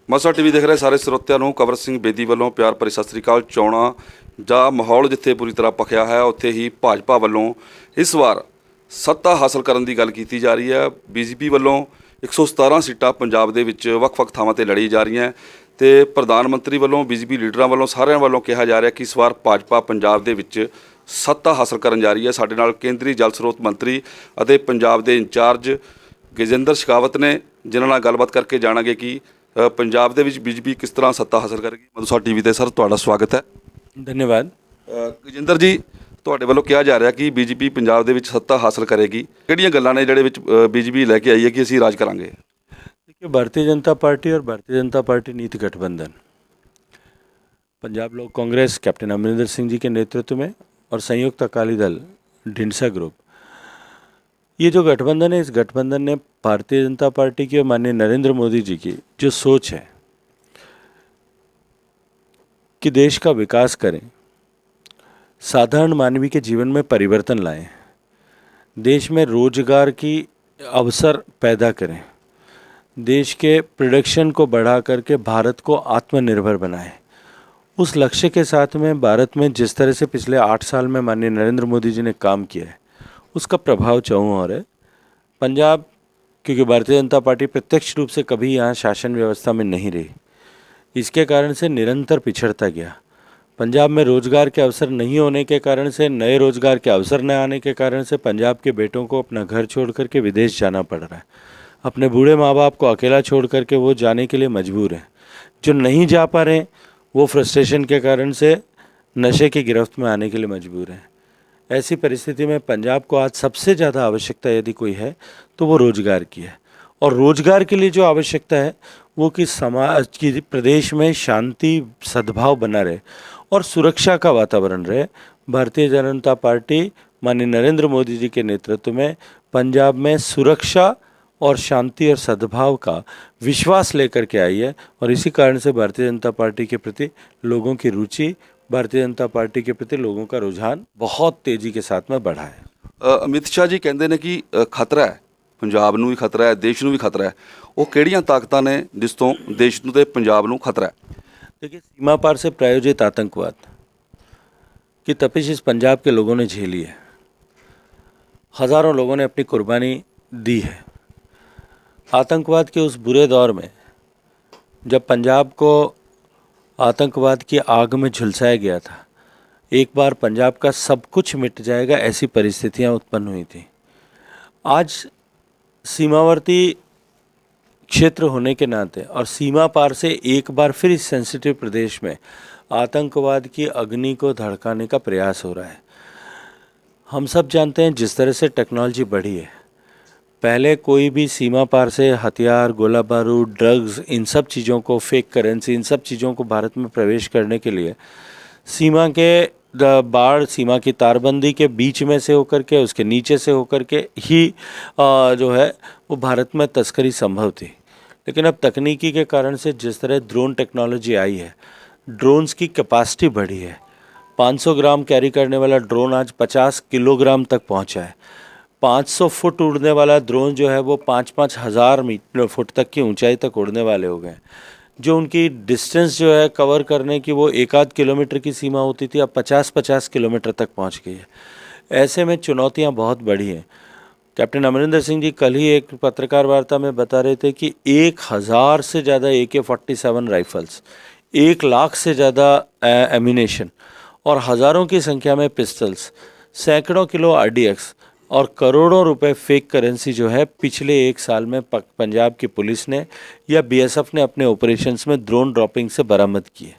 ਮਸਾ ਟੀਵੀ ਦੇਖ ਰਹੇ ਸਾਰੇ ਸਰੋਤਿਆਂ ਨੂੰ ਕਵਰ ਸਿੰਘ ਬੇਦੀ ਵੱਲੋਂ ਪਿਆਰ ਭਰੀ ਸਤਿ ਸ੍ਰੀ ਅਕਾਲ। ਚੋਣਾਂ ਦਾ ਮਾਹੌਲ ਜਿੱਥੇ ਪੂਰੀ ਤਰ੍ਹਾਂ ਪੱਕਿਆ ਹੈ, ਉੱਥੇ ਹੀ ਭਾਜਪਾ ਵੱਲੋਂ ਇਸ ਵਾਰ ਸੱਤਾ ਹਾਸਲ ਕਰਨ ਦੀ ਗੱਲ ਕੀਤੀ ਜਾ ਰਹੀ ਹੈ। ਬੀਜੇਪੀ ਵੱਲੋਂ 117 ਸੀਟਾਂ ਪੰਜਾਬ ਦੇ ਵਿੱਚ ਵੱਖ-ਵੱਖ ਥਾਵਾਂ ਤੇ ਲੜੀ ਜਾ ਰਹੀਆਂ ਤੇ ਪ੍ਰਧਾਨ ਮੰਤਰੀ ਵੱਲੋਂ ਬੀਜੇਪੀ ਲੀਡਰਾਂ ਵੱਲੋਂ ਸਾਰਿਆਂ ਵੱਲੋਂ ਕਿਹਾ ਜਾ ਰਿਹਾ ਕਿ ਇਸ ਵਾਰ ਭਾਜਪਾ ਪੰਜਾਬ ਦੇ ਵਿੱਚ ਸੱਤਾ ਹਾਸਲ ਕਰਨ ਜਾ ਰਹੀ ਹੈ। ਸਾਡੇ ਨਾਲ ਕੇਂਦਰੀ ਜਲ ਸਰੋਤ ਮੰਤਰੀ ਅਤੇ ਪੰਜਾਬ ਦੇ ਇੰਚਾਰਜ ਗਜੇਂਦਰ ਸ਼ੇਖਾਵਤ ਨੇ, ਜਿਨ੍ਹਾਂ ਨਾਲ ਗੱਲਬਾਤ ਕਰਕੇ ਜਾਣਾਂਗੇ ਕਿ ਪੰਜਾਬ ਦੇ ਵਿੱਚ ਬੀਜੇਪੀ ਕਿਸ ਤਰ੍ਹਾਂ ਸੱਤਾ ਹਾਸਲ ਕਰੇਗੀ। ਮਧੂਸਾ ਟੀਵੀ ਤੇ ਸਰ ਤੁਹਾਡਾ ਸਵਾਗਤ ਹੈ। ਧੰਨਵਾਦ। ਗਜੇਂਦਰ ਜੀ, ਤੁਹਾਡੇ ਵੱਲੋਂ ਕਿਹਾ ਜਾ ਰਿਹਾ ਕਿ ਬੀਜੇਪੀ ਪੰਜਾਬ ਦੇ ਵਿੱਚ ਸੱਤਾ ਹਾਸਲ ਕਰੇਗੀ, ਕਿਹੜੀਆਂ ਗੱਲਾਂ ਨੇ ਜਿਹੜੇ ਵਿੱਚ ਬੀਜੇਪੀ ਲੈ ਕੇ ਆਈ ਹੈ कि ਅਸੀਂ ਰਾਜ ਕਰਾਂਗੇ? देखिए, भारतीय जनता पार्टी और भारतीय जनता पार्टी नीति गठबंधन, पंजाब लोक कांग्रेस कैप्टन अमरिंदर सिंह जी के नेतृत्व में और संयुक्त अकाली दल ढिंडसा ग्रुप, ये जो गठबंधन है, इस गठबंधन ने भारतीय जनता पार्टी की और माननीय नरेंद्र मोदी जी की जो सोच है कि देश का विकास करें, साधारण मानवी के जीवन में परिवर्तन लाएं, देश में रोजगार की अवसर पैदा करें, देश के प्रोडक्शन को बढ़ा करके भारत को आत्मनिर्भर बनाएं। उस लक्ष्य के साथ में भारत में जिस तरह से पिछले 8 साल में माननीय नरेंद्र मोदी जी ने काम किया है, उसका प्रभाव चाहूँ और है पंजाब, क्योंकि भारतीय जनता पार्टी प्रत्यक्ष रूप से कभी यहाँ शासन व्यवस्था में नहीं रही, इसके कारण से निरंतर पिछड़ता गया। पंजाब में रोज़गार के अवसर नहीं होने के कारण से, नए रोज़गार के अवसर न आने के कारण से पंजाब के बेटों को अपना घर छोड़ करके विदेश जाना पड़ रहा है। अपने बूढ़े माँ बाप को अकेला छोड़ करके वो जाने के लिए मजबूर हैं। जो नहीं जा पा रहे हैं वो फ्रस्ट्रेशन के कारण से नशे की गिरफ्त में आने के लिए मजबूर हैं। ऐसी परिस्थिति में पंजाब को आज सबसे ज़्यादा आवश्यकता यदि कोई है तो वो रोज़गार की है। और रोज़गार के लिए जो आवश्यकता है वो कि समाज की, प्रदेश में शांति सद्भाव बना रहे और सुरक्षा का वातावरण रहे। भारतीय जनता पार्टी माननीय नरेंद्र मोदी जी के नेतृत्व में पंजाब में सुरक्षा और शांति और सद्भाव का विश्वास लेकर के आई है। और इसी कारण से भारतीय जनता पार्टी के प्रति लोगों की रुचि, भारतीय जनता पार्टी के प्रति लोगों का रुझान बहुत तेज़ी के साथ में बढ़ा है। ਅਮਿਤ ਸ਼ਾਹ ਜੀ ਕਹਿੰਦੇ ਨੇ ਕਿ ਖਤਰਾ ਹੈ, ਪੰਜਾਬ ਨੂੰ ਵੀ ਖਤਰਾ ਹੈ, ਦੇਸ਼ ਨੂੰ ਵੀ ਖਤਰਾ ਹੈ। ਉਹ ਕਿਹੜੀਆਂ ਤਾਕਤਾਂ ਨੇ ਜਿਸ ਤੋਂ ਦੇਸ਼ ਨੂੰ ਤੇ ਪੰਜਾਬ ਨੂੰ ਖਤਰਾ ਹੈ? देखिए, सीमा पार से प्रायोजित आतंकवाद की तपिश इस पंजाब के लोगों ने झेली है। हज़ारों लोगों ने अपनी कुर्बानी दी है। आतंकवाद के उस बुरे दौर में जब पंजाब को आतंकवाद की आग में झुलसाया गया था, एक बार पंजाब का सब कुछ मिट जाएगा, ऐसी परिस्थितियां उत्पन्न हुई थी। आज सीमावर्ती क्षेत्र होने के नाते और सीमा पार से एक बार फिर इस सेंसिटिव प्रदेश में आतंकवाद की अग्नि को धड़काने का प्रयास हो रहा है। हम सब जानते हैं जिस तरह से टेक्नोलॉजी बढ़ी है, पहले कोई भी सीमा पार से हथियार, गोला बारूद, ड्रग्स, इन सब चीज़ों को, फेक करेंसी, इन सब चीज़ों को भारत में प्रवेश करने के लिए सीमा के बाढ़, सीमा की तारबंदी के बीच में से होकर के, उसके नीचे से होकर के ही जो है वो भारत में तस्करी संभव थी। लेकिन अब तकनीकी के कारण से जिस तरह ड्रोन टेक्नोलॉजी आई है, ड्रोन्स की कैपेसिटी बढ़ी है। 500 ग्राम कैरी करने वाला ड्रोन आज 50 किलोग्राम तक पहुंचा है। 500 फुट उड़ने वाला ड्रोन जो है वो 5-5 हज़ार फुट तक की ऊंचाई तक उड़ने वाले हो गए। जो उनकी डिस्टेंस जो है कवर करने की वो 1-8 किलोमीटर की सीमा होती थी, अब 50-50 किलोमीटर तक पहुंच गई है। ऐसे में चुनौतियां बहुत बड़ी हैं। कैप्टन अमरिंदर सिंह जी कल ही एक पत्रकार वार्ता में बता रहे थे कि 1000 से ज़्यादा AK-47 राइफल्स, 1 लाख से ज़्यादा एम्यूनेशन और हज़ारों की संख्या में पिस्टल्स, सैकड़ों किलो RDX और करोड़ों रुपए फेक करेंसी जो है पिछले 1 साल में पंजाब की पुलिस ने या BSF ने अपने ऑपरेशंस में ड्रोन ड्रॉपिंग से बरामद की है।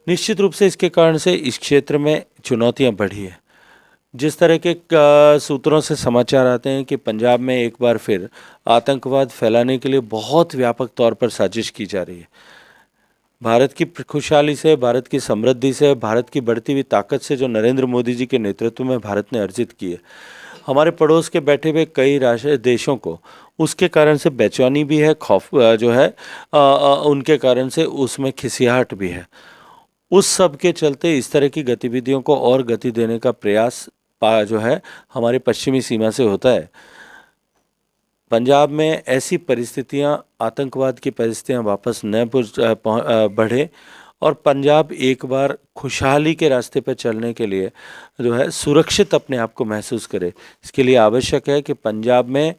निश्चित रूप से इसके कारण से इस क्षेत्र में चुनौतियां बढ़ी है। जिस तरह के सूत्रों से समाचार आते हैं कि पंजाब में एक बार फिर आतंकवाद फैलाने के लिए बहुत व्यापक तौर पर साजिश की जा रही है। भारत की खुशहाली से, भारत की समृद्धि से, भारत की बढ़ती हुई ताकत से जो नरेंद्र मोदी जी के नेतृत्व में भारत ने अर्जित की है, हमारे पड़ोस के बैठे हुए कई देशों को उसके कारण से बेचैनी भी है, खौफ जो है उनके कारण से उसमें खिसियाहट भी है। उस सब के चलते इस तरह की गतिविधियों को और गति देने का प्रयास जो है हमारे पश्चिमी सीमा से होता है। पंजाब में ऐसी परिस्थितियां, आतंकवाद की परिस्थितियां वापस न बढ़े और पंजाब एक बार खुशहाली के रास्ते पर चलने के लिए जो है सुरक्षित अपने आप को महसूस करे। इसके लिए आवश्यक है कि पंजाब में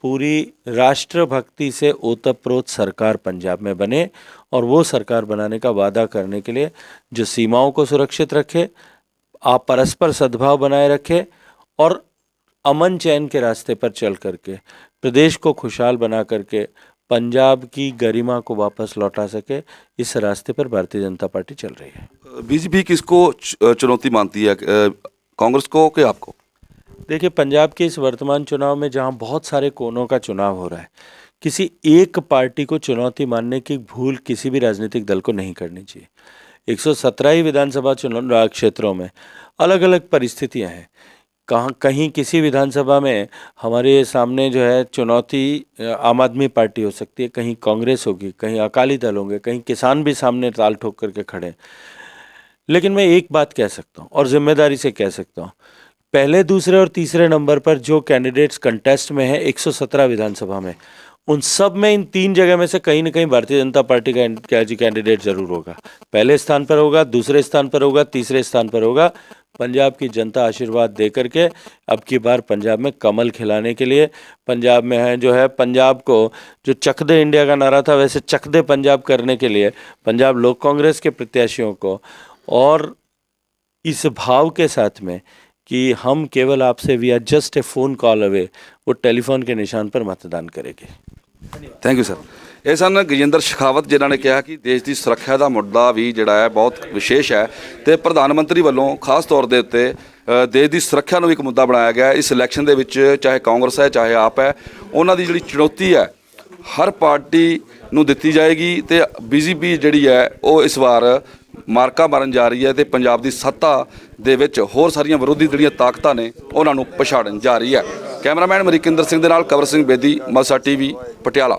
पूरी राष्ट्रभक्ति से ओतप्रोत सरकार पंजाब में बने और वो सरकार बनाने का वादा करने के लिए जो सीमाओं को सुरक्षित रखे, आप परस्पर सद्भाव बनाए रखे और अमन चैन के रास्ते पर चल करके प्रदेश को खुशहाल बना करके पंजाब की गरिमा को वापस लौटा सके, इस रास्ते पर भारतीय जनता पार्टी चल रही है। बीजेपी किसको चुनौती मानती है, कांग्रेस को कि आपको? देखिए, पंजाब के इस वर्तमान चुनाव में जहां बहुत सारे कोनों का चुनाव हो रहा है, किसी एक पार्टी को चुनौती मानने की भूल किसी भी राजनीतिक दल को नहीं करनी चाहिए। 117 ही विधानसभा चुनाव क्षेत्रों में अलग अलग परिस्थितियां हैं। कहीं किसी विधानसभा में हमारे सामने जो है चुनौती आम आदमी पार्टी हो सकती है, कहीं कांग्रेस होगी, कहीं अकाली दल होंगे, कहीं किसान भी सामने ताल ठोक करके खड़े हैं। लेकिन मैं एक बात कह सकता हूँ और जिम्मेदारी से कह सकता हूँ, पहले, दूसरे और तीसरे नंबर पर जो कैंडिडेट्स कंटेस्ट में हैं 117 विधानसभा में, उन सब में इन 3 जगह में से कहीं ना कहीं भारतीय जनता पार्टी का कैंडिडेट जरूर होगा। पहले स्थान पर होगा, दूसरे स्थान पर होगा, तीसरे स्थान पर होगा। पंजाब की जनता आशीर्वाद दे करके अब की बार पंजाब में कमल खिलाने के लिए, पंजाब में है जो है पंजाब को जो चक दे इंडिया का नारा था वैसे चक दे पंजाब करने के लिए पंजाब लोक कांग्रेस के प्रत्याशियों को, और इस भाव के साथ में कि हम केवल आपसे we are just a phone call away, वो टेलीफोन के निशान पर मतदान करेंगे। Thank you sir. ਇਹ ਸਨ ਗਜਿੰਦਰ ਸ਼ੇਖਾਵਤ, ਜਿਨ੍ਹਾਂ ਨੇ ਕਿਹਾ ਕਿ ਦੇਸ਼ ਦੀ ਸੁਰੱਖਿਆ ਦਾ ਮੁੱਦਾ ਵੀ ਜਿਹੜਾ ਹੈ ਬਹੁਤ ਵਿਸ਼ੇਸ਼ ਹੈ ਤੇ ਪ੍ਰਧਾਨ ਮੰਤਰੀ ਵੱਲੋਂ ਖਾਸ ਤੌਰ ਦੇ ਉੱਤੇ ਦੇਸ਼ ਦੀ ਸੁਰੱਖਿਆ ਨੂੰ ਇੱਕ ਮੁੱਦਾ ਬਣਾਇਆ ਗਿਆ। ਇਸ ਇਲੈਕਸ਼ਨ ਦੇ ਵਿੱਚ ਚਾਹੇ ਕਾਂਗਰਸ ਹੈ ਚਾਹੇ ਆਪ ਹੈ, ਉਹਨਾਂ ਦੀ ਜਿਹੜੀ ਚੁਣੌਤੀ ਹੈ ਹਰ ਪਾਰਟੀ ਨੂੰ ਦਿੱਤੀ ਜਾਏਗੀ ਤੇ ਬੀਜੇਪੀ ਜਿਹੜੀ ਹੈ ਉਹ ਇਸ ਵਾਰ ਮਾਰਕਾ ਮਾਰਨ ਜਾ ਰਹੀ ਹੈ ਤੇ ਪੰਜਾਬ ਦੀ ਸੱਤਾ ਦੇ ਵਿੱਚ ਹੋਰ ਸਾਰੀਆਂ ਵਿਰੋਧੀ ਜਿਹੜੀਆਂ ਤਾਕਤਾਂ ਨੇ ਉਹਨਾਂ ਨੂੰ ਪਛਾੜਨ ਜਾ ਰਹੀ ਹੈ। ਕੈਮਰਾਮੈਨ ਅਮਰੀਕਿੰਦਰ ਸਿੰਘ ਦੇ ਨਾਲ ਕਵਰ ਸਿੰਘ ਬੇਦੀ, ਮਲਸਾ ਟੀਵੀ, ਪਟਿਆਲਾ।